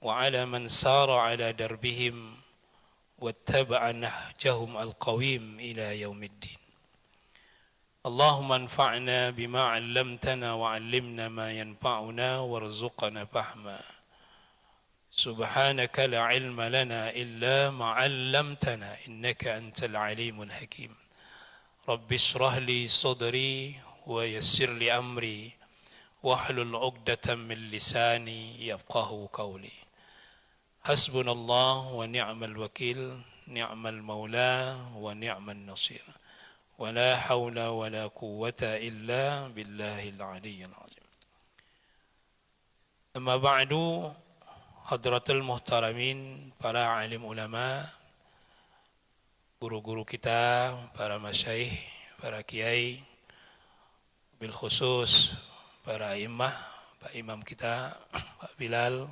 وعلى من سار على دربهم واتبع نهجهم القويم إلى يوم الدين. اللهم انفعنا بما علمتنا وعلمنا ما ينفعنا وارزقنا فهما. سبحانك لا علم لنا إلا ما علمتنا إنك أنت العليم الحكيم. رب اشرح لي صدري ويسر لي أمري واحلل عقدة من لساني يفقه قولي. حسبنا الله ونعم الوكيل، نعم المولى ونعم النصير، ولا حول ولا قوة إلا بالله العلي العظيم. أما بعد، hadratul muhtaramin, para alim ulama, guru-guru kita, para masyaikh, para kiai, bil khusus para imam, Pak Imam kita, Pak Bilal,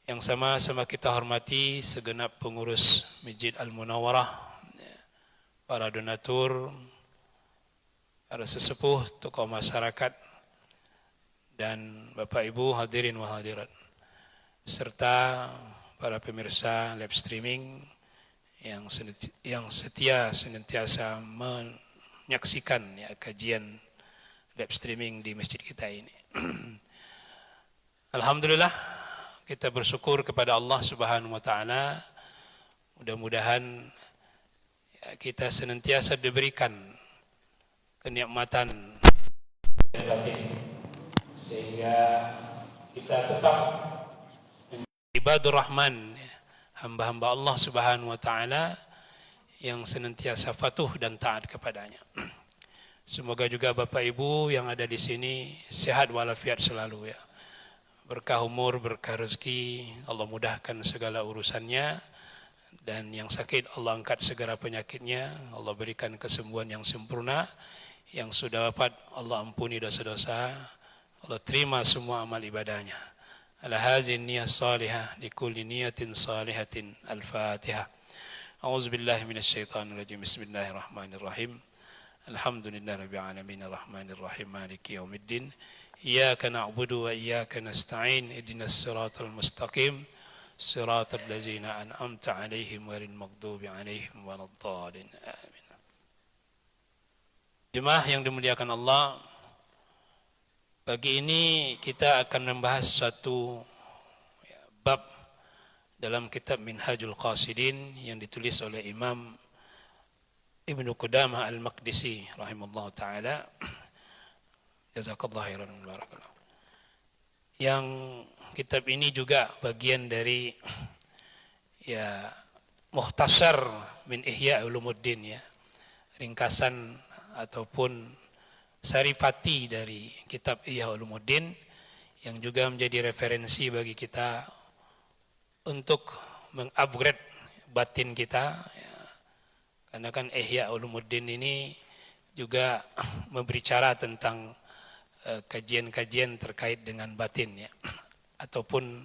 yang sama-sama kita hormati segenap pengurus Masjid Al-Munawwarah, para donatur, para sesepuh, tokoh masyarakat, dan Bapak Ibu hadirin wal hadirat, serta para pemirsa live streaming yang setia senantiasa menyaksikan kajian live streaming di masjid kita ini. Alhamdulillah, kita bersyukur kepada Allah Subhanahu wa taala. Mudah-mudahan kita senantiasa diberikan kenikmatan sehingga kita tetap ibadur rahman, hamba-hamba Allah Subhanahu wa taala yang senantiasa patuh dan taat kepadanya. Semoga juga Bapak Ibu yang ada di sini sehat walafiat selalu ya. Berkah umur, berkah rezeki, Allah mudahkan segala urusannya, dan yang sakit Allah angkat segala penyakitnya, Allah berikan kesembuhan yang sempurna. Yang sudah wafat Allah ampuni dosa-dosa, Allah terima semua amal ibadahnya. Ala hazin niyah salihah likulli niyatin salihatin. Al-Fatihah. A'udzubillahi minasyaitonir rajim. Bismillahirrahmanirrahim. Alhamdulillah rabbil alamin arrahmanir rahim maliki yaumiddin. Iyyaka na'budu wa iyyaka nasta'in. Ihdinas siratal mustaqim. Siratal ladzina an'amta 'alaihim ghairil maghdubi 'alaihim waladdallin. Amin. Jemaah yang dimuliakan Allah, pagi ini kita akan membahas suatu bab dalam kitab Minhajul Qasidin yang ditulis oleh Imam Ibnu Qudamah Al-Maqdisi rahimahullah ta'ala. Jazakallah khairan barakallah. Yang kitab ini juga bagian dari mukhtasar min Ihya Ulumuddin ya. Ringkasan ataupun saripati dari kitab Ihya Ulumuddin yang juga menjadi referensi bagi kita untuk mengupgrade batin kita ya. Karena kan Ihya Ulumuddin ini juga berbicara tentang kajian-kajian terkait dengan batin ya, ataupun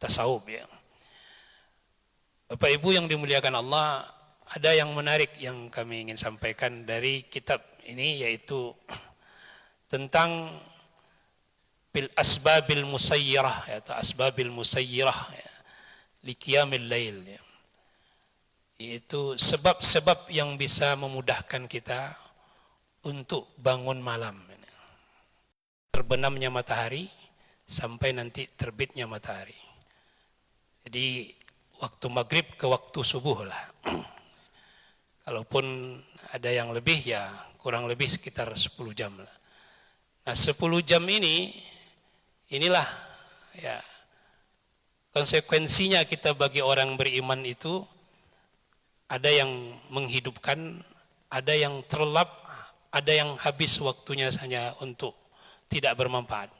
tasawuf ya. Bapak Ibu yang dimuliakan Allah, ada yang menarik yang kami ingin sampaikan dari kitab ini, yaitu tentang bil asbabil musayyirah atau asbabil musayyirah ya, li qiyamil lail ya. Yaitu sebab-sebab yang bisa memudahkan kita untuk bangun malam. Terbenamnya matahari sampai nanti terbitnya matahari. Jadi waktu maghrib ke waktu subuh lah. Kalaupun ada yang lebih ya kurang lebih sekitar 10 jam lah. Nah 10 jam inilah ya konsekuensinya kita bagi orang beriman itu. Ada yang menghidupkan, ada yang terlelap, ada yang habis waktunya hanya untuk tidak bermanfaat.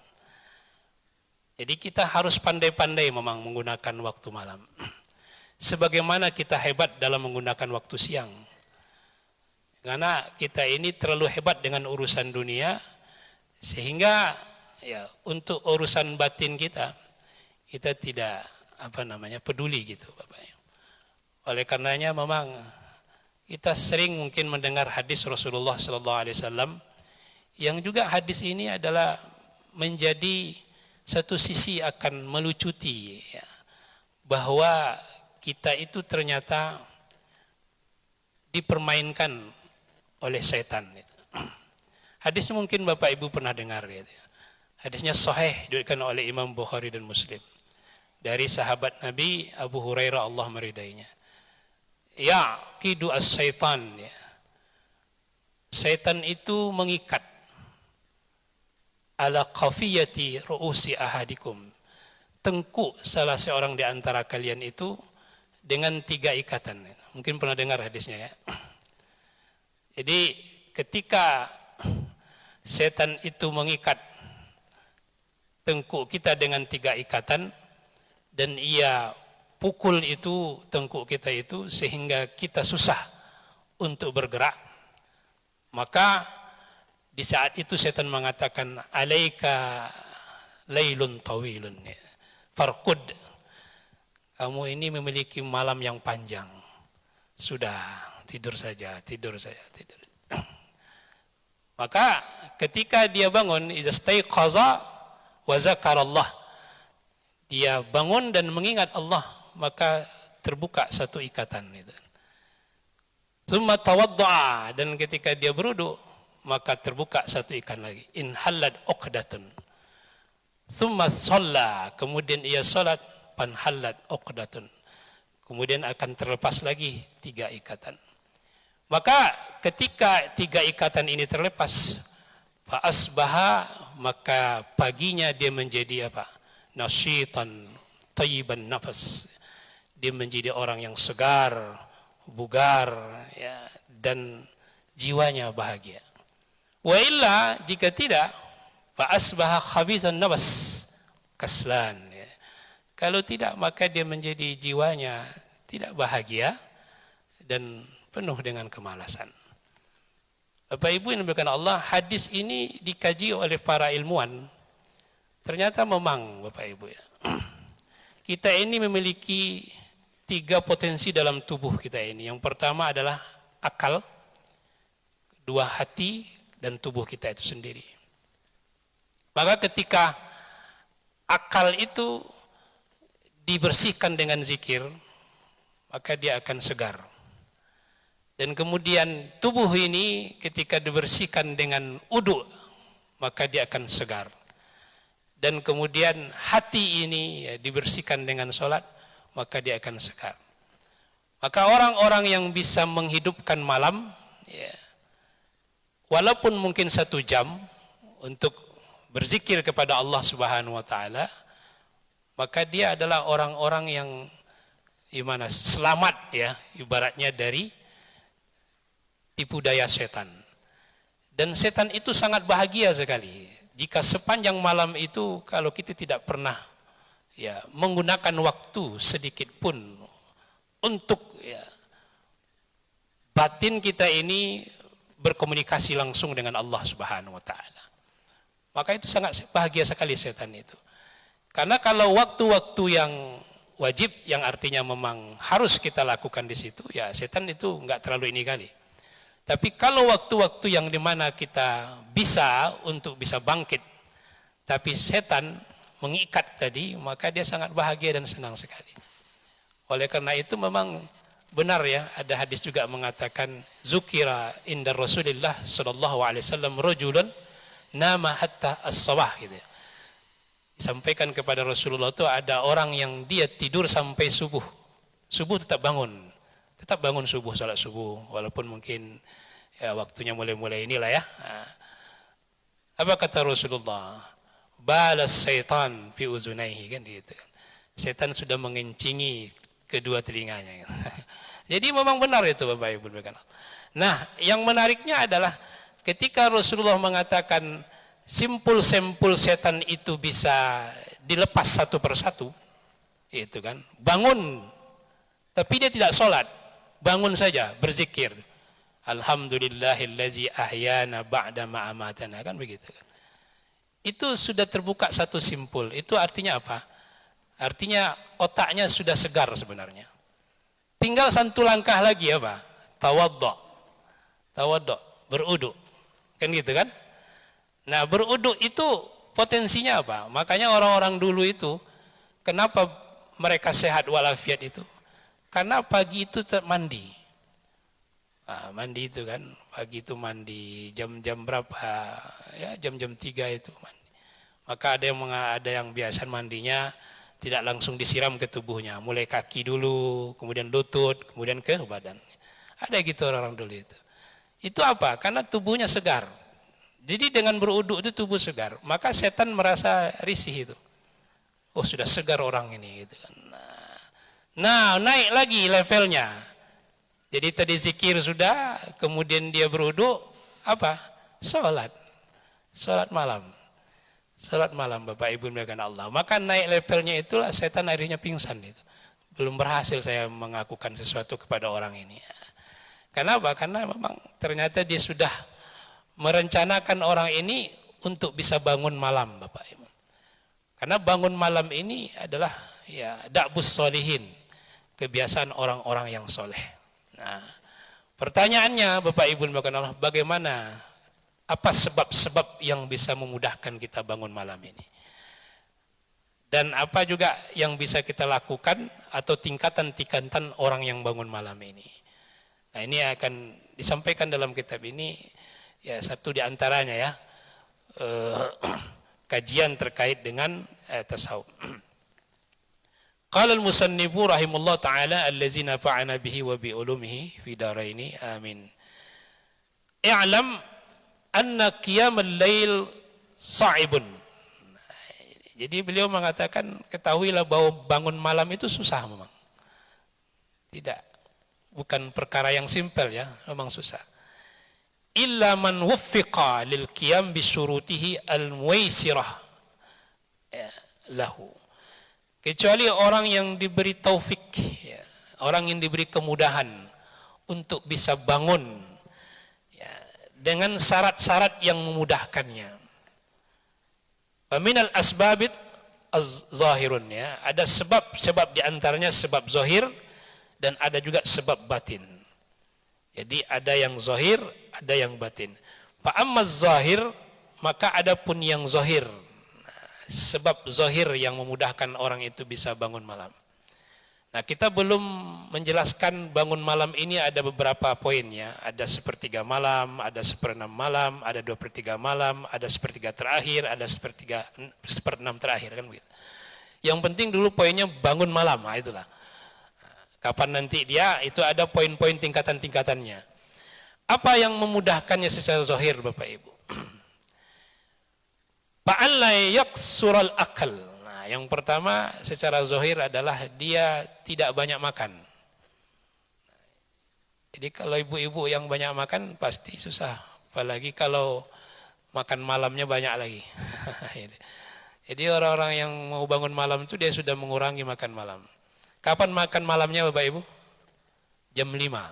Jadi kita harus pandai-pandai memang menggunakan waktu malam. Sebagaimana kita hebat dalam menggunakan waktu siang. Karena kita ini terlalu hebat dengan urusan dunia, sehingga ya untuk urusan batin kita tidak peduli gitu Bapak. Oleh karenanya memang kita sering mungkin mendengar hadis Rasulullah SAW, yang juga hadis ini adalah menjadi satu sisi akan melucuti ya, bahwa kita itu ternyata dipermainkan oleh setan. Hadisnya mungkin Bapak Ibu pernah dengar. Hadisnya sahih diriwayatkan oleh Imam Bukhari dan Muslim dari sahabat Nabi Abu Hurairah, Allah meridainya. Ya kidu as-syaitan, ya. Setan itu mengikat ala qafiyati ru'usi ahadikum, tengkuk salah seorang di antara kalian itu dengan 3 ikatan. Mungkin pernah dengar hadisnya ya. Jadi ketika setan itu mengikat tengkuk kita dengan 3 ikatan dan ia pukul itu tengkuk kita itu sehingga kita susah untuk bergerak, maka di saat itu setan mengatakan alaika lailun tawilun farqud, kamu ini memiliki malam yang panjang, sudah tidur saja. Maka ketika dia bangun, iza staiqaza wa zakarallah, dia bangun dan mengingat Allah, maka terbuka satu ikatan itu. Tsumma tawaddaa, dan ketika dia berwudu maka terbuka satu ikatan lagi. In halad uqdatun. Tsumma shalla, kemudian ia salat, pan halad uqdatun. Kemudian akan terlepas lagi 3 ikatan. Maka ketika 3 ikatan ini terlepas, fa asbaha, maka paginya dia menjadi apa? Nasyitan thayyiban nafas. Dia menjadi orang yang segar, bugar ya, dan jiwanya bahagia. Wa illa, jika tidak, fa asbaha khabithan nafas kaslan ya. Kalau tidak, maka dia menjadi jiwanya tidak bahagia dan penuh dengan kemalasan. Bapak Ibu yang dimuliakan Allah, hadis ini dikaji oleh para ilmuwan. Ternyata memang Bapak Ibu ya, kita ini memiliki 3 potensi dalam tubuh kita ini. Yang pertama adalah akal, 2 hati, dan tubuh kita itu sendiri. Maka ketika akal itu dibersihkan dengan zikir, maka dia akan segar. Dan kemudian tubuh ini ketika dibersihkan dengan wudu, maka dia akan segar. Dan kemudian hati ini ya, dibersihkan dengan sholat, maka dia akan segar. Maka orang-orang yang bisa menghidupkan malam ya, walaupun mungkin 1 jam untuk berzikir kepada Allah Subhanahu wa taala, maka dia adalah orang-orang yang gimana, selamat ya, ibaratnya dari tipu daya setan. Dan setan itu sangat bahagia sekali jika sepanjang malam itu kalau kita tidak pernah ya menggunakan waktu sedikit pun untuk ya, batin kita ini berkomunikasi langsung dengan Allah Subhanahu wa taala. Maka itu sangat bahagia sekali setan itu. Karena kalau waktu-waktu yang wajib, yang artinya memang harus kita lakukan di situ, ya setan itu enggak terlalu ini kali. Tapi kalau waktu-waktu yang dimana kita bisa untuk bisa bangkit, tapi setan mengikat tadi, maka dia sangat bahagia dan senang sekali. Oleh karena itu memang benar ya, ada hadis juga mengatakan zukira inda Rasulillah sallallahu alaihi wasallam rajulun nama hatta as-sabah gitu ya. Disampaikan kepada Rasulullah itu ada orang yang dia tidur sampai subuh. Subuh tetap bangun subuh, salat subuh, walaupun mungkin ya waktunya mulai-mulai inilah ya. Apa kata Rasulullah? Balas syaitan fi uzunaihi, kan gitu. Setan sudah mengencingi kedua telinganya. Jadi memang benar itu Bapak Ibu. Nah, yang menariknya adalah ketika Rasulullah mengatakan simpul-simpul setan itu bisa dilepas satu persatu, itu kan, bangun, tapi dia tidak sholat, bangun saja berzikir, alhamdulillahillazi ahyana ba'da ma amatana, kan begitu kan. Itu sudah terbuka satu simpul. Itu artinya apa? Artinya otaknya sudah segar sebenarnya. Tinggal 1 langkah lagi apa? Tawaddu, berudu, kan gitu kan. Nah, berudu itu potensinya apa? Makanya orang-orang dulu itu, kenapa mereka sehat walafiat itu? Karena pagi itu mandi. Mandi itu kan, pagi itu mandi, jam-jam berapa? Ya jam-jam 3 itu mandi. Maka ada yang biasa mandinya tidak langsung disiram ke tubuhnya, mulai kaki dulu, kemudian lutut, kemudian ke badan. Ada gitu orang-orang dulu itu. Itu apa? Karena tubuhnya segar. Jadi dengan beruduk itu tubuh segar, maka setan merasa risih itu. Oh sudah segar orang ini gitu kan. Nah, naik lagi levelnya. Jadi tadi zikir sudah, kemudian dia beruduk, apa? Salat malam. Salat malam Bapak Ibu melakukan Allah. Maka naik levelnya itulah setan akhirnya pingsan itu. Belum berhasil saya mengakukan sesuatu kepada orang ini. Kenapa? Karena memang ternyata dia sudah merencanakan orang ini untuk bisa bangun malam Bapak Ibu. Karena bangun malam ini adalah ya da'bus solihin, kebiasaan orang-orang yang soleh. Nah, pertanyaannya Bapak Ibu Allah, bagaimana, apa sebab-sebab yang bisa memudahkan kita bangun malam ini? Dan apa juga yang bisa kita lakukan atau tingkatan-tingkatan orang yang bangun malam ini? Nah, ini akan disampaikan dalam kitab ini, ya satu di antaranya ya, kajian terkait dengan tasawuf. Qala al-musannifu rahimahullah ta'ala allazi nafa'ana bihi wa bi ulumihi fi daraini amin. I'lam anna qiyamul lail sa'ibun. Jadi beliau mengatakan, ketahuilah bahwa bangun malam itu susah memang. Tidak, bukan perkara yang simpel ya, memang susah. Illa man wuffiqa lil qiyam bi syurutihi al-muwaisirah lahu. Kecuali orang yang diberi taufik, ya, orang yang diberi kemudahan untuk bisa bangun ya, dengan syarat-syarat yang memudahkannya. Faminal asbabit az-zahirun, ya, ada sebab di antaranya sebab zahir dan ada juga sebab batin. Jadi ada yang zahir, ada yang batin. Fa amma zahir, maka adapun yang zahir, sebab zahir yang memudahkan orang itu bisa bangun malam. Nah, kita belum menjelaskan bangun malam ini ada beberapa poin ya. Ada sepertiga malam, ada seperenam malam, ada 2/3 malam, ada sepertiga terakhir, ada seperenam terakhir kan begitu. Yang penting dulu poinnya bangun malam, nah itulah. Kapan nanti dia, itu ada poin-poin tingkatan-tingkatannya. Apa yang memudahkannya secara zahir Bapak Ibu? Fa'alla yaksural akal. Nah, yang pertama secara zahir adalah dia tidak banyak makan. Jadi kalau ibu-ibu yang banyak makan pasti susah, apalagi kalau makan malamnya banyak lagi. Jadi orang-orang yang mau bangun malam itu dia sudah mengurangi makan malam. Kapan makan malamnya Bapak Ibu? Jam 5.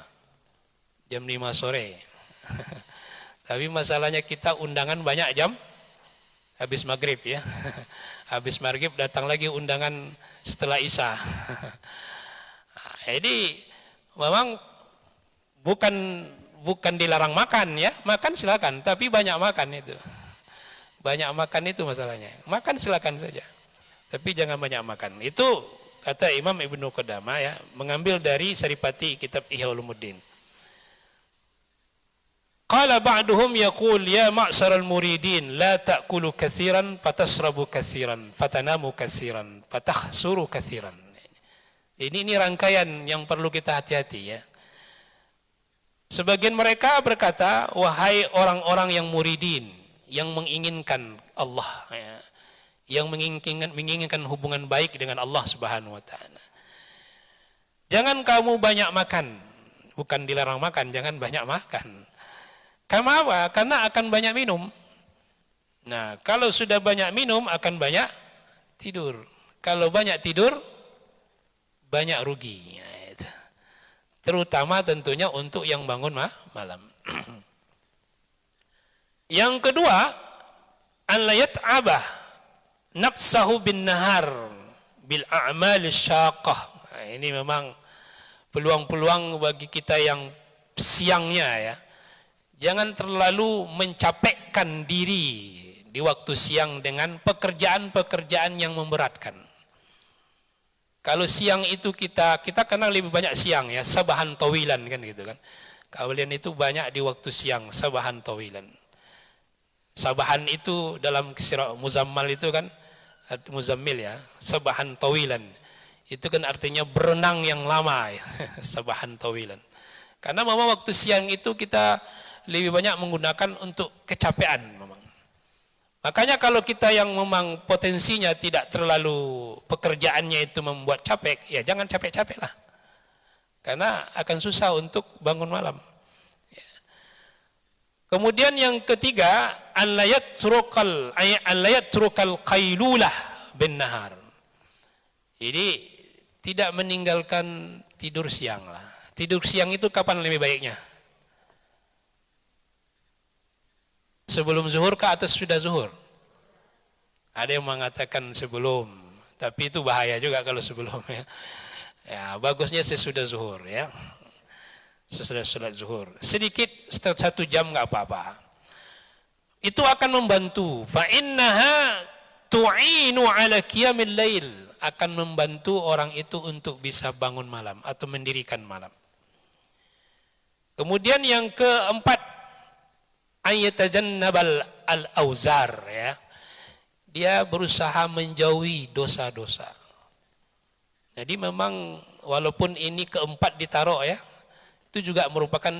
Jam 5 sore. Tapi masalahnya kita undangan banyak jam habis maghrib ya. Habis maghrib datang lagi undangan setelah Isya. Jadi memang bukan dilarang makan ya, makan silakan, tapi banyak makan itu. Banyak makan itu masalahnya. Makan silakan saja, tapi jangan banyak makan. Itu kata Imam Ibnu Qudamah ya, mengambil dari Saripati kitab Ihya Ulumuddin. Qala ba'duhum yaqul ya ma'syaral muridin la ta'kulu katsiran fatasrabu katsiran fatanamu katsiran fatakhsuru katsiran. Ini rangkaian yang perlu kita hati-hati ya. Sebagian mereka berkata, wahai orang-orang yang muridin, yang menginginkan Allah ya, yang menginginkan hubungan baik dengan Allah Subhanahu wa taala. Jangan kamu banyak makan. Bukan dilarang makan, jangan banyak makan. Kenapa? Karena akan banyak minum. Nah, kalau sudah banyak minum akan banyak tidur. Kalau banyak tidur, banyak rugi. Ya, itu. Terutama tentunya untuk yang bangun malam. Yang kedua, an la yat'abah nafsahu bin nahar bil a'mal syaqah. Nah, ini memang peluang-peluang bagi kita yang siangnya ya. Jangan terlalu mencapekkan diri di waktu siang dengan pekerjaan-pekerjaan yang memberatkan. Kalau siang itu kita kenal lebih banyak siang ya, sabahan tawilan kan gitu kan. Kalian itu banyak di waktu siang, sabahan tawilan. Sabahan itu dalam surah Muzammal itu kan, Muzammil ya, sabahan tawilan. Itu kan artinya berenang yang lama ya, sabahan tawilan. Karena memang waktu siang itu kita lebih banyak menggunakan untuk kecapean memang. Makanya kalau kita yang memang potensinya tidak terlalu pekerjaannya itu membuat capek, ya jangan capek-capek lah. Karena akan susah untuk bangun malam. Kemudian yang ketiga, an la yatrukal qailulah bin nahar. Jadi tidak meninggalkan tidur siang lah. Tidur siang itu kapan lebih baiknya? Sebelum zuhur kah atau sudah zuhur? Ada yang mengatakan sebelum, tapi itu bahaya juga kalau sebelum ya. Ya, bagusnya sesudah zuhur ya. Sesudah sholat zuhur. Sedikit 1 jam nggak apa-apa. Itu akan membantu. Fa innaha tu'inu ala qiyamil lail. Akan membantu orang itu untuk bisa bangun malam atau mendirikan malam. Kemudian yang keempat, ayatajannabal al-auzar ya. Dia berusaha menjauhi dosa-dosa. Jadi memang walaupun ini keempat ditaruh ya, itu juga merupakan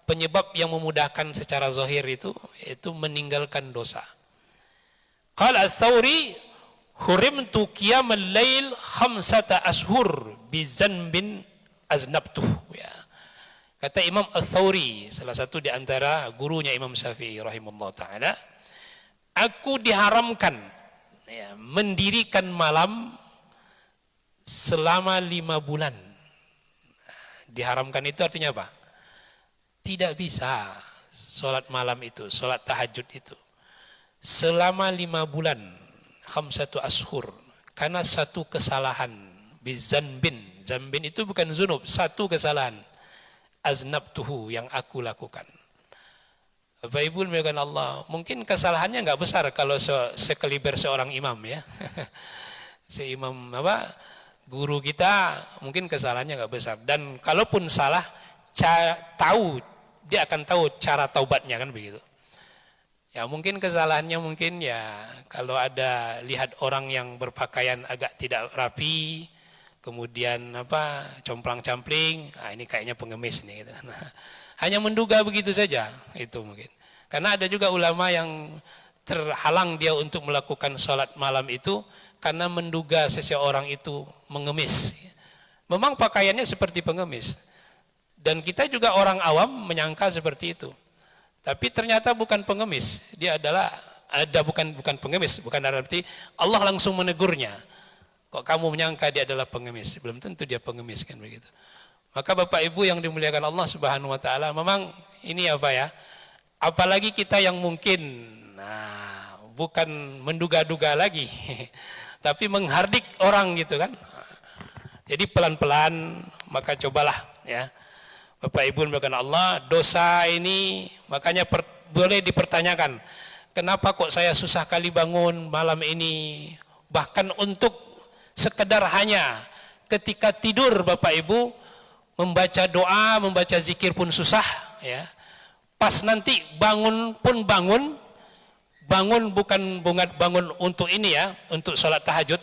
penyebab yang memudahkan secara zahir itu meninggalkan dosa. Qala Ats-Tsauri hurimtu qiyamal lail 5 ashur bi zanbin aznabtuh ya. Kata Imam Ats-Tsauri, salah satu di antara gurunya Imam Syafi'i rahimahullah ta'ala, aku diharamkan ya, mendirikan malam selama 5 bulan. Diharamkan itu artinya apa? Tidak bisa sholat malam itu, sholat tahajud itu. Selama 5 bulan, 5 ashur, karena satu kesalahan, bizanbin. Zanbin itu bukan zunub, satu kesalahan. Aznabtuhu yang aku lakukan. Bapak Ibu melihatkan Allah, mungkin kesalahannya enggak besar kalau sekaliber seorang imam ya. Seimam guru kita mungkin kesalahannya enggak besar, dan kalaupun salah dia akan tahu cara taubatnya kan begitu. Ya mungkin kesalahannya mungkin ya kalau ada lihat orang yang berpakaian agak tidak rapi, kemudian complang-campling, ini kayaknya pengemis nih gitu. Nah, hanya menduga begitu saja itu mungkin. Karena ada juga ulama yang terhalang dia untuk melakukan sholat malam itu karena menduga seseorang itu mengemis. Memang pakaiannya seperti pengemis. Dan kita juga orang awam menyangka seperti itu. Tapi ternyata bukan pengemis. Dia bukan pengemis, bukan berarti Allah langsung menegurnya. Kok kamu menyangka dia adalah pengemis? Belum tentu dia pengemis kan begitu. Maka Bapak Ibu yang dimuliakan Allah Subhanahu wa taala, memang ini apalagi kita yang mungkin bukan menduga-duga lagi, tapi menghardik orang gitu kan. Jadi pelan-pelan, maka cobalah ya. Bapak Ibu dimuliakan Allah, dosa ini makanya boleh dipertanyakan. Kenapa kok saya susah kali bangun malam ini? Bahkan untuk sekedar hanya ketika tidur Bapak Ibu membaca doa, membaca zikir pun susah ya. Pas nanti bangun bukan bangun untuk ini ya, untuk sholat tahajud,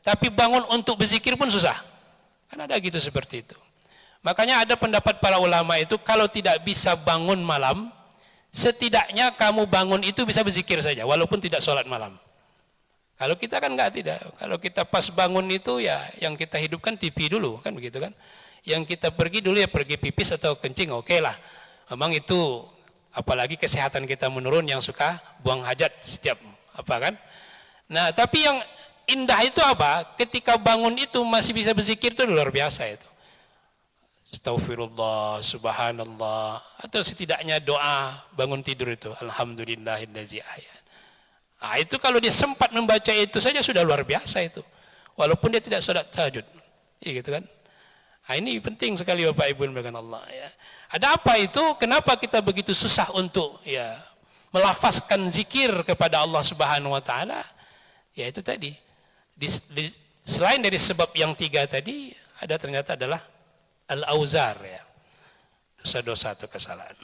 tapi bangun untuk berzikir pun susah. Kan ada gitu seperti itu. Makanya ada pendapat para ulama itu kalau tidak bisa bangun malam, setidaknya kamu bangun itu bisa berzikir saja walaupun tidak sholat malam. Kalau kita kan tidak. Kalau kita pas bangun itu ya yang kita hidupkan TV dulu kan begitu kan. Yang kita pergi dulu ya pergi pipis atau kencing, oke lah. Memang itu apalagi kesehatan kita menurun yang suka buang hajat setiap kan. Nah, tapi yang indah itu apa? Ketika bangun itu masih bisa berzikir itu luar biasa itu. Astaghfirullah, subhanallah, atau setidaknya doa bangun tidur itu alhamdulillahillazi ahyan. Nah, itu kalau dia sempat membaca itu saja sudah luar biasa itu. Walaupun dia tidak sholat tahajud. Ya gitu kan. Nah, ini penting sekali Bapak Ibu dimuliakan Allah ya. Ada apa itu? Kenapa kita begitu susah untuk ya melafazkan zikir kepada Allah Subhanahu wa taala, ya itu tadi. Selain dari sebab yang 3 tadi, ada ternyata adalah al-auzar, ya. Dosa-dosa atau kesalahan.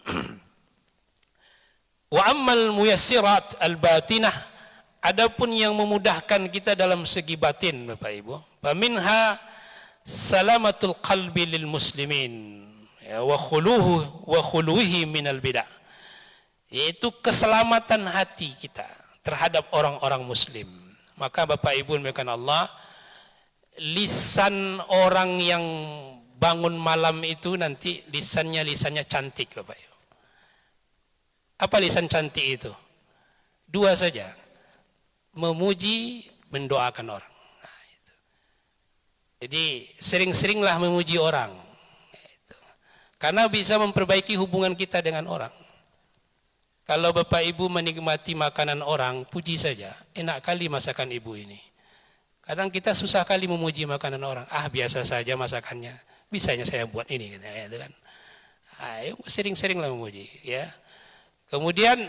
Wa ammal muyassirat al-batinah, adapun yang memudahkan kita dalam segi batin, Bapak Ibu, faminha salamatul qalbi lil muslimin, ya, wa khuluhi minal bid'ah, yaitu keselamatan hati kita terhadap orang-orang muslim. Maka Bapak Ibu memuliakan Allah, lisan orang yang bangun malam itu nanti lisannya cantik, Bapak Ibu. Apa lisan cantik itu? 2 saja, memuji, mendoakan orang. Nah, itu. Jadi sering-seringlah memuji orang, itu. Karena bisa memperbaiki hubungan kita dengan orang. Kalau Bapak Ibu menikmati makanan orang, puji saja, enak kali masakan ibu ini. Kadang kita susah kali memuji makanan orang, biasa saja masakannya, bisanya saya buat ini, gitu, ya, itu kan. Ayo sering-seringlah memuji, ya. Kemudian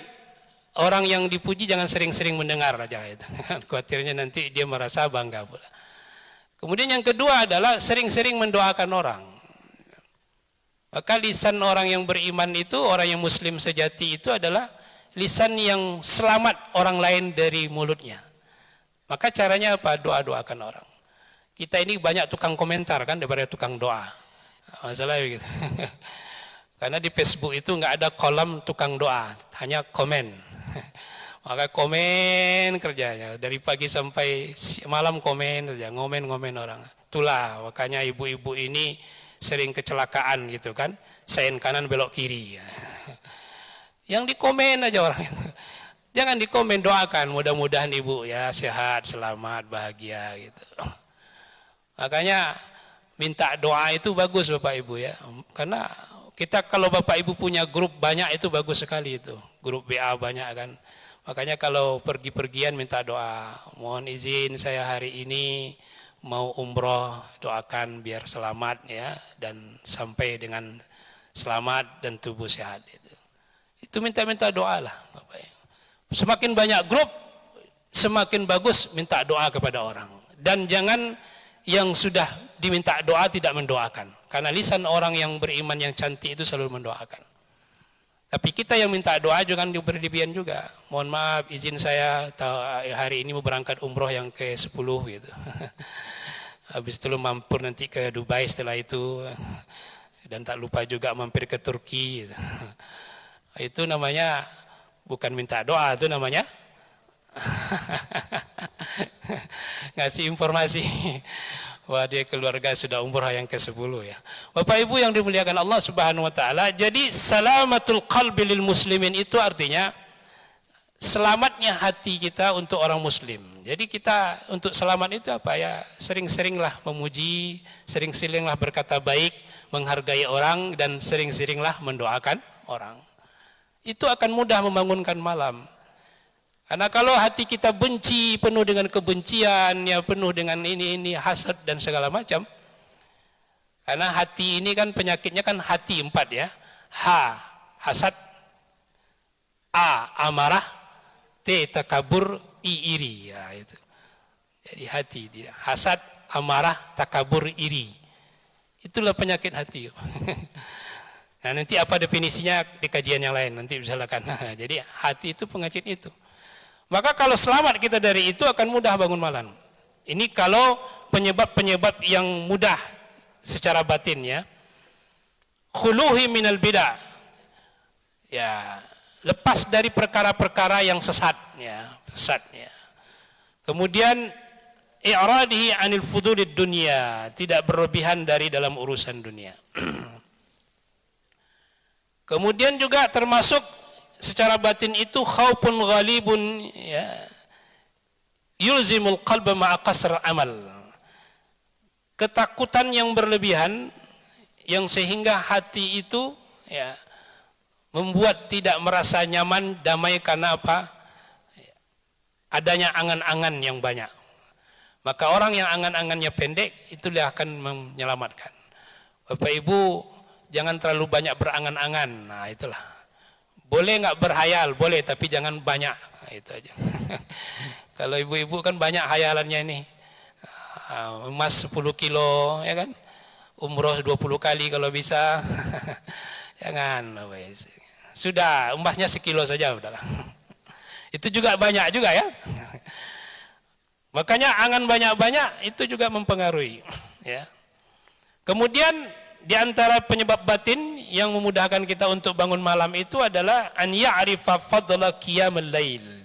orang yang dipuji jangan sering-sering mendengar aja, itu. Khawatirnya nanti dia merasa bangga pula. Kemudian yang kedua adalah sering-sering mendoakan orang. Maka lisan orang yang beriman itu, orang yang muslim sejati itu adalah lisan yang selamat orang lain dari mulutnya. Maka caranya apa? Doa-doakan orang. Kita ini banyak tukang komentar kan daripada tukang doa. Masalah begitu. Karena di Facebook itu nggak ada kolom tukang doa, hanya komen. Maka komen kerjanya dari pagi sampai malam, komen saja, ngomen-ngomen orang. Itulah makanya ibu-ibu ini sering kecelakaan gitu kan, sein kanan belok kiri. Yang dikomen aja orang itu. Jangan dikomen, doakan mudah-mudahan ibu ya sehat, selamat, bahagia gitu. Makanya minta doa itu bagus Bapak Ibu ya. Karena kita kalau Bapak Ibu punya grup banyak itu bagus sekali itu. Grup WA banyak kan. Makanya kalau pergi-pergian minta doa. Mohon izin saya hari ini mau umroh, doakan biar selamat ya, dan sampai dengan selamat dan tubuh sehat. Itu minta-minta doa lah Bapak Ibu. Semakin banyak grup, semakin bagus minta doa kepada orang. Dan jangan yang sudah diminta doa tidak mendoakan. Karena lisan orang yang beriman yang cantik itu selalu mendoakan. Tapi kita yang minta doa jangan berlebihan juga. Mohon maaf, izin saya hari ini mau berangkat umroh yang ke-10 gitu. Habis itu mampir nanti ke Dubai setelah itu. Dan tak lupa juga mampir ke Turki gitu. Itu namanya bukan minta doa, itu namanya ngasih informasi. Wah, dia keluarga sudah umrah yang ke-10 ya. Bapak Ibu yang dimuliakan Allah Subhanahu wa taala, jadi salamatul qalbi lil muslimin itu artinya selamatnya hati kita untuk orang muslim. Jadi kita untuk selamat itu apa ya? Sering-seringlah memuji, sering-seringlah berkata baik, menghargai orang, dan sering-seringlah mendoakan orang. Itu akan mudah membangunkan malam. Karena kalau hati kita benci, penuh dengan kebencian, ya penuh dengan ini hasad dan segala macam. Karena hati ini kan penyakitnya kan hati 4 ya. H, hasad. A, amarah. T, takabur. I, iri. Ya, itu. Jadi hati tidak. Hasad, amarah, takabur, iri. Itulah penyakit hati. Nah, nanti apa definisinya di kajian yang lain, nanti misalkan. Jadi hati itu penyakit itu. Maka kalau selamat kita dari itu akan mudah bangun malam. Ini kalau penyebab-penyebab yang mudah secara batin ya. Khuluhi minal bid'ah. Ya, lepas dari perkara-perkara yang sesat ya, Kemudian i'radihi 'anil fudulid dunya, tidak berlebihan dari dalam urusan dunia. Kemudian juga termasuk secara batin itu khaufun ghalibun ya, yulzimul qalba ma'a qasr amal. Ketakutan yang berlebihan yang sehingga hati itu ya membuat tidak merasa nyaman, damai karena apa? Adanya angan-angan yang banyak. Maka orang yang angan-angannya pendek itulah akan menyelamatkan. Bapak Ibu jangan terlalu banyak berangan-angan. Nah itulah. Boleh nggak berhayal? Boleh, tapi jangan banyak. Itu aja. Kalau ibu-ibu kan banyak hayalannya ini. Emas 10 kilo, ya kan? Umroh 20 kali kalau bisa. Jangan. Sudah, emasnya sekilo saja udahlah. Itu juga banyak juga ya. Makanya angan banyak-banyak itu juga mempengaruhi. Ya. Kemudian di antara penyebab batin yang memudahkan kita untuk bangun malam itu adalah an ya'rifa fadla qiyamul lail.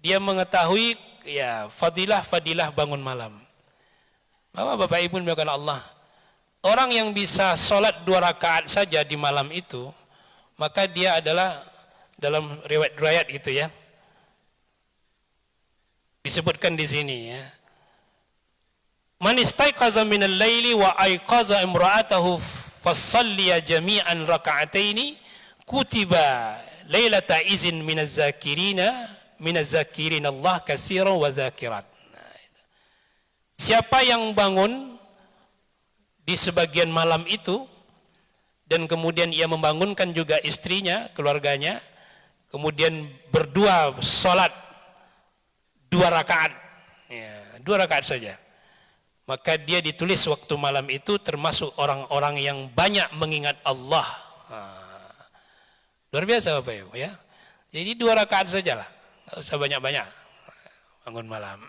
Dia mengetahui ya fadilah bangun malam. Bapak Ibu dimuliakan Allah. Orang yang bisa sholat 2 rakaat saja di malam itu, maka dia adalah dalam riwayat gitu ya. Disebutkan di sini ya. Man istaiqaza minal laili wa aiqaza imra'atahu fasalliya jami'an raka'ataini kutiba lailata izin minaz zakirin Allah katsiran wa zakirat. Siapa yang bangun di sebagian malam itu dan kemudian ia membangunkan juga istrinya, keluarganya, kemudian berdua salat 2 rakaat. Ya, 2 rakaat saja. Maka dia ditulis waktu malam itu termasuk orang-orang yang banyak mengingat Allah. Luar biasa Bapak Ibu ya. Jadi 2 rakaat sajalah, tidak usah banyak-banyak bangun malam.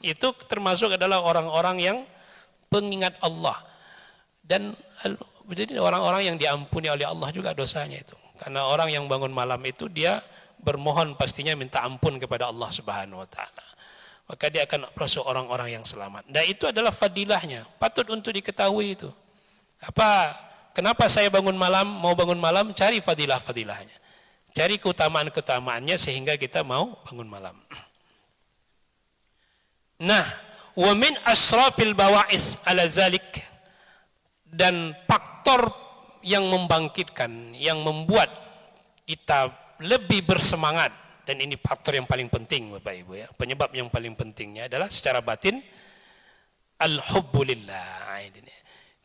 Itu termasuk adalah orang-orang yang pengingat Allah. Dan jadi orang-orang yang diampuni oleh Allah juga dosanya itu. Karena orang yang bangun malam itu dia bermohon pastinya minta ampun kepada Allah Subhanahu wa taala. Maka dia akan masuk orang-orang yang selamat. Dan itu adalah fadilahnya. Patut untuk diketahui itu. Kenapa saya mau bangun malam, cari fadilah-fadilahnya. Cari keutamaan-keutamaannya sehingga kita mau bangun malam. Nah, wa min asrafil bawa'is ala zalik, dan faktor yang membangkitkan, yang membuat kita lebih bersemangat. Dan ini faktor yang paling penting Bapak Ibu ya. Penyebab yang paling pentingnya adalah secara batin al-hubbu lillah.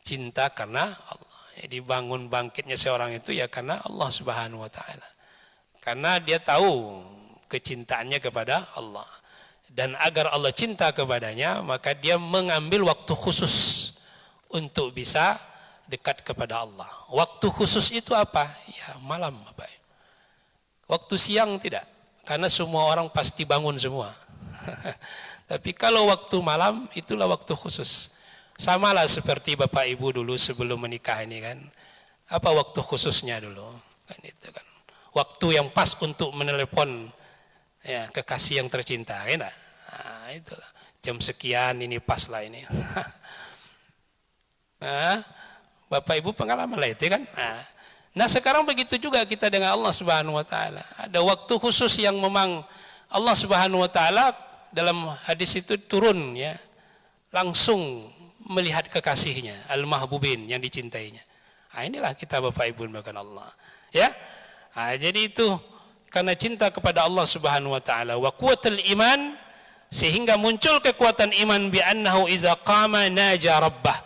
Cinta karena Allah. Jadi bangun bangkitnya seorang itu ya karena Allah Subhanahu wa taala. Karena dia tahu kecintaannya kepada Allah. Dan agar Allah cinta kepadanya, maka dia mengambil waktu khusus untuk bisa dekat kepada Allah. Waktu khusus itu apa? Ya malam Bapak. Waktu siang tidak. Karena semua orang pasti bangun semua. Tapi kalau waktu malam itulah waktu khusus. Samalah seperti Bapak Ibu dulu sebelum menikah ini kan. Apa waktu khususnya dulu? Kan itu kan. Waktu yang pas untuk menelepon ya kekasih yang tercinta, kan? Nah, itulah. Jam sekian ini pas lah ini. Nah, Bapak Ibu pengalaman lah itu kan. Nah sekarang begitu juga kita dengan Allah Subhanahu wa taala. Ada waktu khusus yang memang Allah Subhanahu wa taala dalam hadis itu turun ya. Langsung melihat kekasihnya, al-mahbubin yang dicintainya. Nah, inilah kita Bapak Ibu dimuliakan Allah. Ya. Nah, jadi itu karena cinta kepada Allah Subhanahu wa taala wa quwwatul iman, sehingga muncul kekuatan iman bi annahu iza qama naja rabbah.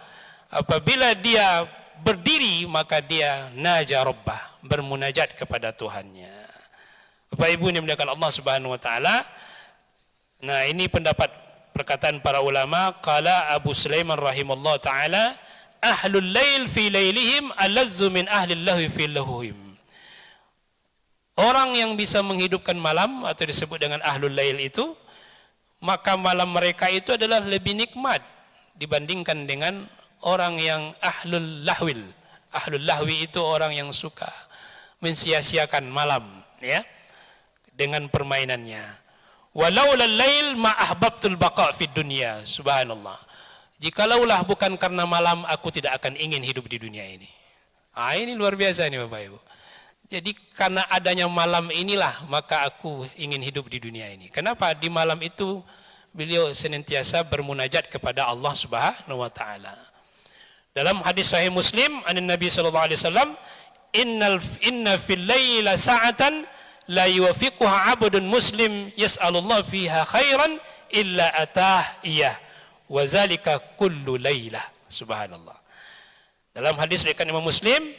Apabila dia berdiri maka dia naja rabbah, bermunajat kepada Tuhannya. Bapak Ibu yang dimuliakan Allah Subhanahu wa taala. Nah, ini pendapat perkataan para ulama. Qala Abu Sulaiman rahimallahu taala, ahlul lail fi lailihim alazzu min ahli lahwi fi lahwihim. Orang yang bisa menghidupkan malam atau disebut dengan ahlul lail itu, maka malam mereka itu adalah lebih nikmat dibandingkan dengan orang yang ahlul lahwil. Ahlul lahwi itu orang yang suka mensia-siakan malam ya dengan permainannya. Walaulal lail ma ahbabtul baqa fid dunya. Subhanallah. Jikalaulah bukan karena malam, aku tidak akan ingin hidup di dunia ini. Ini luar biasa nih Bapak Ibu. Jadi karena adanya malam inilah maka aku ingin hidup di dunia ini. Kenapa? Di malam itu beliau senantiasa bermunajat kepada Allah Subhanahu wa taala. Dalam hadis sahih Muslim, Nabi sallallahu alaihi wasallam, inna fil laila sa'atan la yuwafiquha 'abdun muslim yas'alullah fiha khairan illa atah iyah wa zalika kullu lailah. Subhanallah. Dalam hadis riwayat Imam Muslim,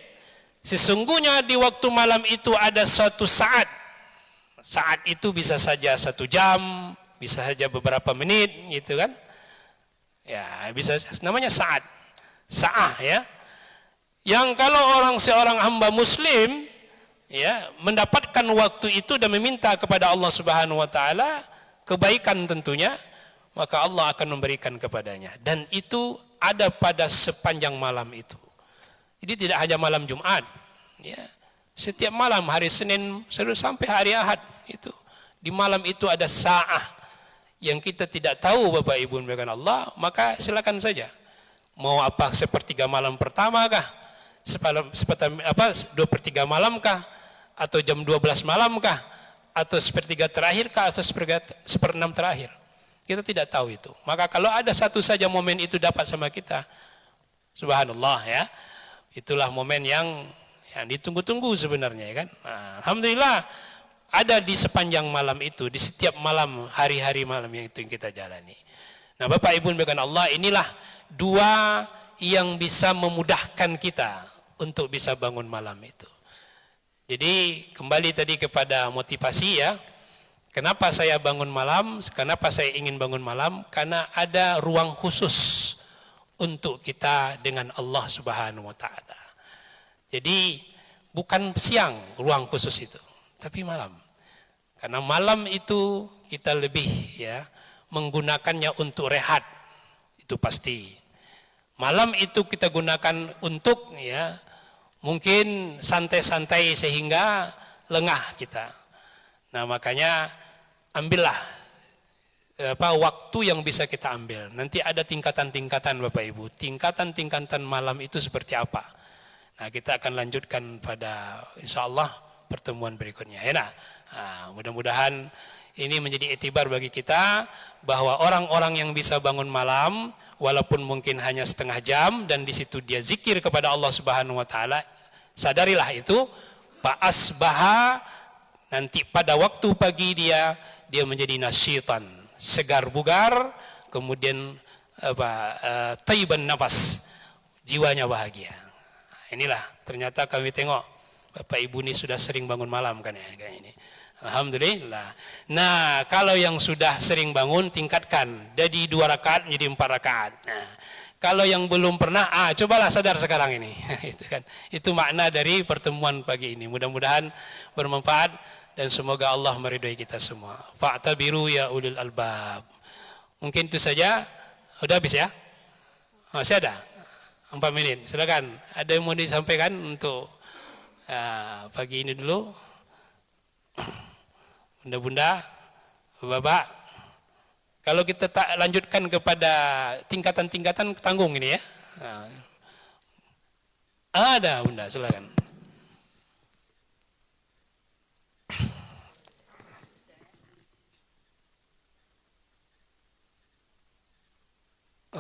Sesungguhnya di waktu malam itu ada suatu saat. Saat itu bisa saja 1 jam, bisa saja beberapa menit, gitu kan? Ya, bisa namanya saat. Sa'ah ya. Yang kalau seorang hamba muslim ya mendapatkan waktu itu dan meminta kepada Allah Subhanahu wa taala kebaikan tentunya, maka Allah akan memberikan kepadanya. Dan itu ada pada sepanjang malam itu. Jadi tidak hanya malam Jumat, ya. Setiap malam hari Senin sampai hari Ahad itu. Di malam itu ada sa'ah yang kita tidak tahu Bapak Ibu dengan Allah, maka silakan saja. Mau apa, sepertiga malam pertama kah? 2/3 malam kah? Atau jam 12 malam kah? Atau sepertiga terakhir kah? Atau 1/6 terakhir? Kita tidak tahu itu. Maka kalau ada satu saja momen itu dapat sama kita, subhanallah ya. Itulah momen yang ditunggu-tunggu sebenarnya ya kan. Nah, alhamdulillah ada di sepanjang malam itu, di setiap malam, hari-hari malam yang itu yang kita jalani. Nah, Bapak Ibu dengan Allah, inilah 2 yang bisa memudahkan kita untuk bisa bangun malam itu. Jadi kembali tadi kepada motivasi ya. Kenapa saya bangun malam? Kenapa saya ingin bangun malam? Karena ada ruang khusus untuk kita dengan Allah Subhanahu wa taala. Jadi bukan siang ruang khusus itu, tapi malam. Karena malam itu kita lebih ya menggunakannya untuk rehat. Itu pasti. Malam itu kita gunakan untuk ya mungkin santai-santai sehingga lengah kita. Nah, makanya ambillah waktu yang bisa kita ambil. Nanti ada tingkatan-tingkatan Bapak Ibu. Tingkatan-tingkatan malam itu seperti apa? Nah, kita akan lanjutkan pada insyaallah pertemuan berikutnya. Ya, nah, mudah-mudahan ini menjadi etibar bagi kita bahwa orang-orang yang bisa bangun malam walaupun mungkin hanya setengah jam dan di situ dia zikir kepada Allah Subhanahu wa taala, sadarilah itu, fa asbaha, nanti pada waktu pagi dia menjadi nasyitan, segar bugar, kemudian thayyiban nafas, jiwanya bahagia. Inilah ternyata kami tengok Bapak Ibu ini sudah sering bangun malam kan ya kayak ini. Alhamdulillah. Nah, kalau yang sudah sering bangun tingkatkan dari 2 rakaat menjadi 4 rakaat. Nah, kalau yang belum pernah, cobalah sadar sekarang ini. Itu kan. Itu makna dari pertemuan pagi ini. Mudah-mudahan bermanfaat dan semoga Allah meridhai kita semua. Fa'tabiru ya ulil albab. Mungkin itu saja. Sudah habis ya? Masih ada? 4 menit. Silakan. Ada yang mau disampaikan untuk pagi ini dulu? Bunda-bunda, bapak, kalau kita tak lanjutkan kepada tingkatan-tingkatan tanggung ini ya. Ada bunda, silakan.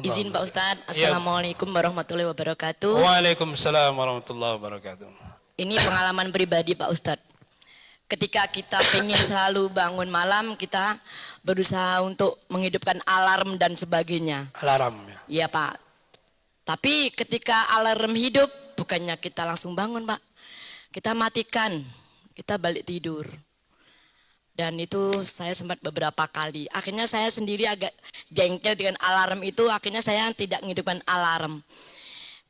Izin Pak Ustadz, Assalamualaikum warahmatullahi wabarakatuh. Waalaikumsalam warahmatullahi wabarakatuh. Ini pengalaman pribadi Pak Ustadz. Ketika kita pengen selalu bangun malam, kita berusaha untuk menghidupkan alarm dan sebagainya. Alarm ya? Iya Pak. Tapi ketika alarm hidup, bukannya kita langsung bangun Pak. Kita matikan, kita balik tidur. Dan itu saya sempat beberapa kali. Akhirnya saya sendiri agak jengkel dengan alarm itu, akhirnya saya tidak menghidupkan alarm.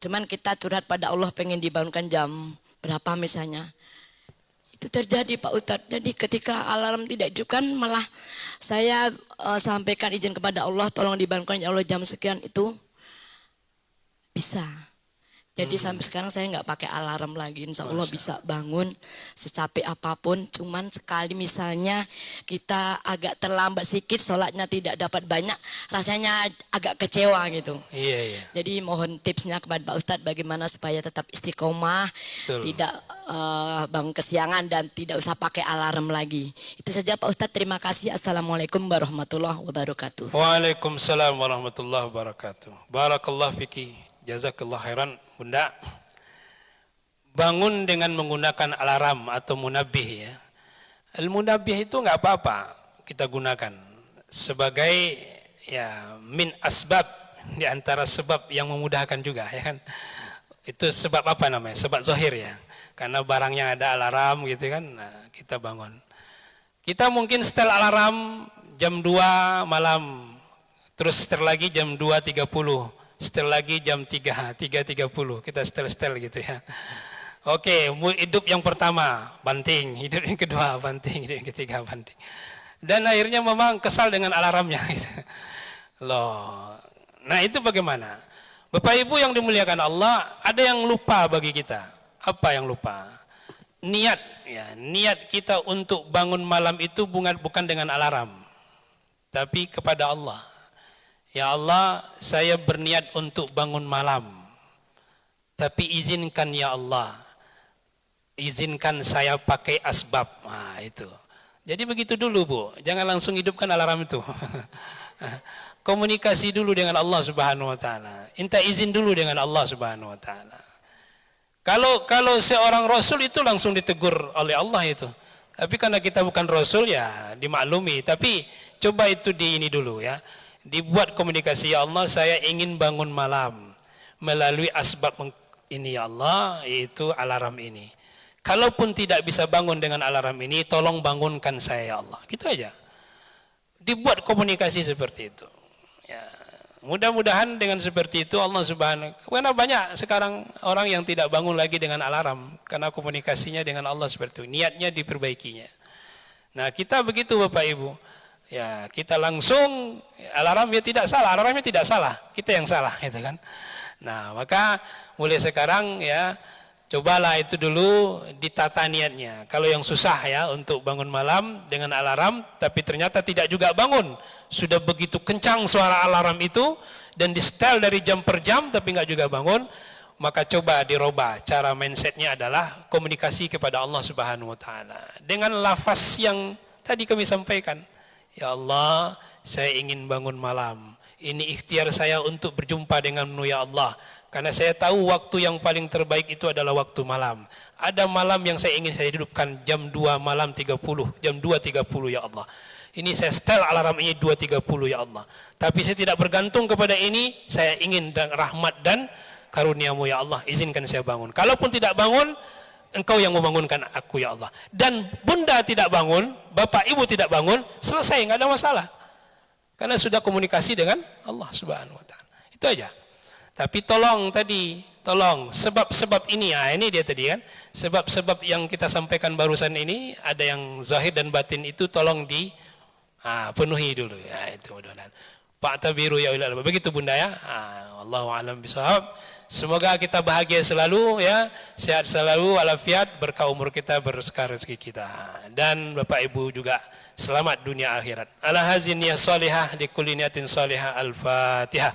Cuman kita curhat pada Allah pengen dibangunkan jam berapa misalnya. Itu terjadi Pak Ustadz. Jadi ketika alarm tidak hidupkan, malah saya sampaikan izin kepada Allah, tolong dibangunkan ya Allah jam sekian, itu bisa. Jadi sampai sekarang saya nggak pakai alarm lagi, insya Allah bisa bangun secapek apapun. Cuman sekali misalnya kita agak terlambat sedikit, sholatnya tidak dapat banyak, rasanya agak kecewa gitu. Iya. Jadi mohon tipsnya kepada Pak Ustadz bagaimana supaya tetap istiqomah, tidak bangun kesiangan dan tidak usah pakai alarm lagi. Itu saja Pak Ustadz, terima kasih. Assalamualaikum warahmatullahi wabarakatuh. Waalaikumsalam warahmatullahi wabarakatuh. Barakallah fiki, jazakallah khairan. Bunda, bangun dengan menggunakan alarm atau munabih ya. Al-munabih itu nggak apa-apa kita gunakan sebagai ya min asbab, di antara sebab yang memudahkan juga ya kan. Itu sebab apa namanya? Sebab zahir ya. karena barangnya ada alarm gitu kan. Nah, kita bangun. Kita mungkin setel alarm jam 2 malam, terus setel lagi jam 2.30, setel lagi jam 3.30, kita setel gitu ya. Oke, hidup yang pertama banting, hidup yang kedua banting, hidup yang ketiga banting. Dan akhirnya memang kesal dengan alarmnya gitu. Loh. Nah, itu bagaimana? Bapak Ibu yang dimuliakan Allah, ada yang lupa bagi kita. Apa yang lupa? Niat ya, niat kita untuk bangun malam itu bukan dengan alarm, tapi kepada Allah. Ya Allah, saya berniat untuk bangun malam, tapi izinkan ya Allah, izinkan saya pakai asbab. Nah, itu. Jadi begitu dulu Bu, jangan langsung hidupkan alarm itu. Komunikasi dulu dengan Allah Subhanahu wa taala. Minta izin dulu dengan Allah Subhanahu wa taala. Kalau seorang rasul itu langsung ditegur oleh Allah itu. Tapi karena kita bukan rasul ya dimaklumi, tapi coba itu di ini dulu ya. Dibuat komunikasi, ya Allah saya ingin bangun malam melalui asbab ini ya Allah, yaitu alarm ini. Kalaupun tidak bisa bangun dengan alarm ini, tolong bangunkan saya ya Allah. Gitu aja. Dibuat komunikasi seperti itu. Ya, mudah-mudahan dengan seperti itu Allah Subhanahu, karena banyak sekarang orang yang tidak bangun lagi dengan alarm karena komunikasinya dengan Allah seperti itu, niatnya diperbaikinya. Nah, kita begitu Bapak Ibu. Ya, kita langsung alarmnya tidak salah, alarmnya tidak salah, kita yang salah gitu kan. Nah, maka mulai sekarang ya cobalah itu dulu ditata niatnya. Kalau yang susah ya untuk bangun malam dengan alarm, tapi ternyata tidak juga bangun, sudah begitu kencang suara alarm itu dan di setel dari jam per jam tapi nggak juga bangun, maka coba dirubah. Cara mindsetnya adalah komunikasi kepada Allah Subhanahu Wa Taala dengan lafaz yang tadi kami sampaikan. Ya Allah, saya ingin bangun malam. Ini ikhtiar saya untuk berjumpa denganmu ya Allah. Karena saya tahu waktu yang paling terbaik itu adalah waktu malam. Ada malam yang saya ingin saya hidupkan jam 2 malam 30, jam 2.30 ya Allah. Ini saya setel alarm ini 2.30 ya Allah. Tapi saya tidak bergantung kepada ini, saya ingin rahmat dan karuniamu ya Allah, izinkan saya bangun. Kalaupun tidak bangun, engkau yang membangunkan aku ya Allah. Dan bunda tidak bangun, bapak ibu tidak bangun, selesai, nggak ada masalah. Karena sudah komunikasi dengan Allah Subhanahu Wa Taala. Itu aja. Tapi tolong sebab-sebab ini ya, ini dia tadi kan, sebab-sebab yang kita sampaikan barusan ini ada yang zahir dan batin itu tolong penuhi dulu ya, itu mudah-mudahan. Pak Tabiru ya ulil albab. Begitu Bunda ya. Wallahu a'lam bishawab. Semoga kita bahagia selalu ya, sehat selalu, walafiat, berkah umur kita, berkah rezeki kita. Dan Bapak Ibu juga selamat dunia akhirat. Ala hazin niyah salihah li kulli niyatin salihah. Al-Fatihah.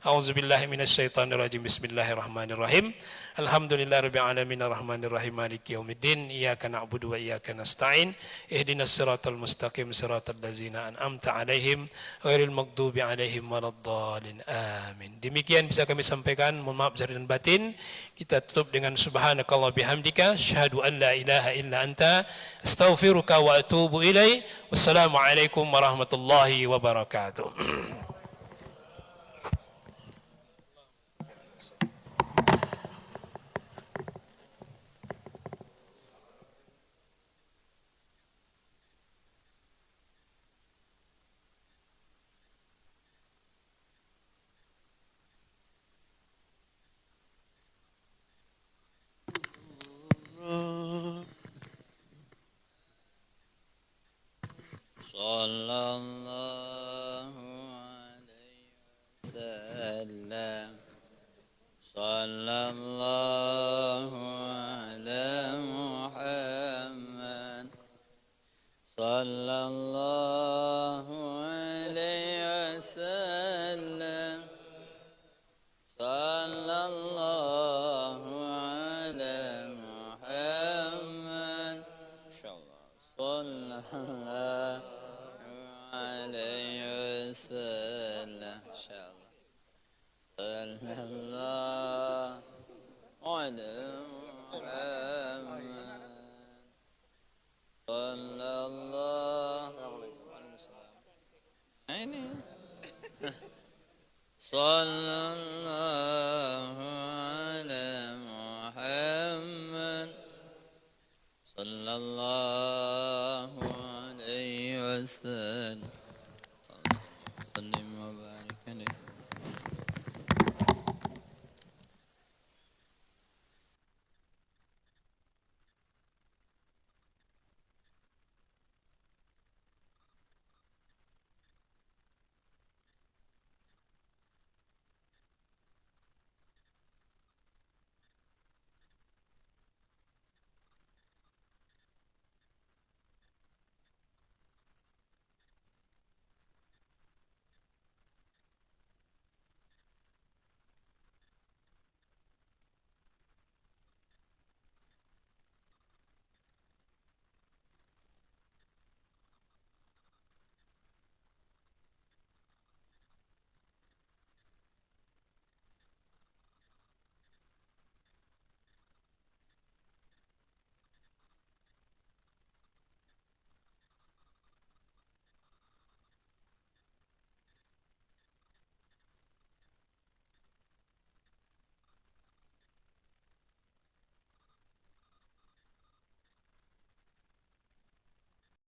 A'udzubillahi minasyaitonirrajim. Bismillahirrahmanirrahim. Alhamdulillahirabbil alamin arrahmanirrahim maliki yaumiddin. Iyyaka na'budu wa iyyaka nasta'in. Ihdinas siratal mustaqim siratal ladzina an'amta 'alaihim ghairil maghdubi 'alaihim waladdallin. Amin. Demikian bisa kami sampaikan. Mohon maaf zahir dan batin. Kita tutup dengan subhanakallah bihamdika asyhadu an la ilaha illa anta astaghfiruka wa atubu ilaik. Wassalamualaikum warahmatullahi wabarakatuh. Sallallahu alaihi wasallam. Sallallahu ala Muhammad. Sallallahu alaihi wasallam. Sallallahu ala Muhammad. Insyaallah. Sallallahu عليه وسلم إن شاء الله. صلى الله على محمد. صلى الله عيني. صلى الله على محمد. وسلم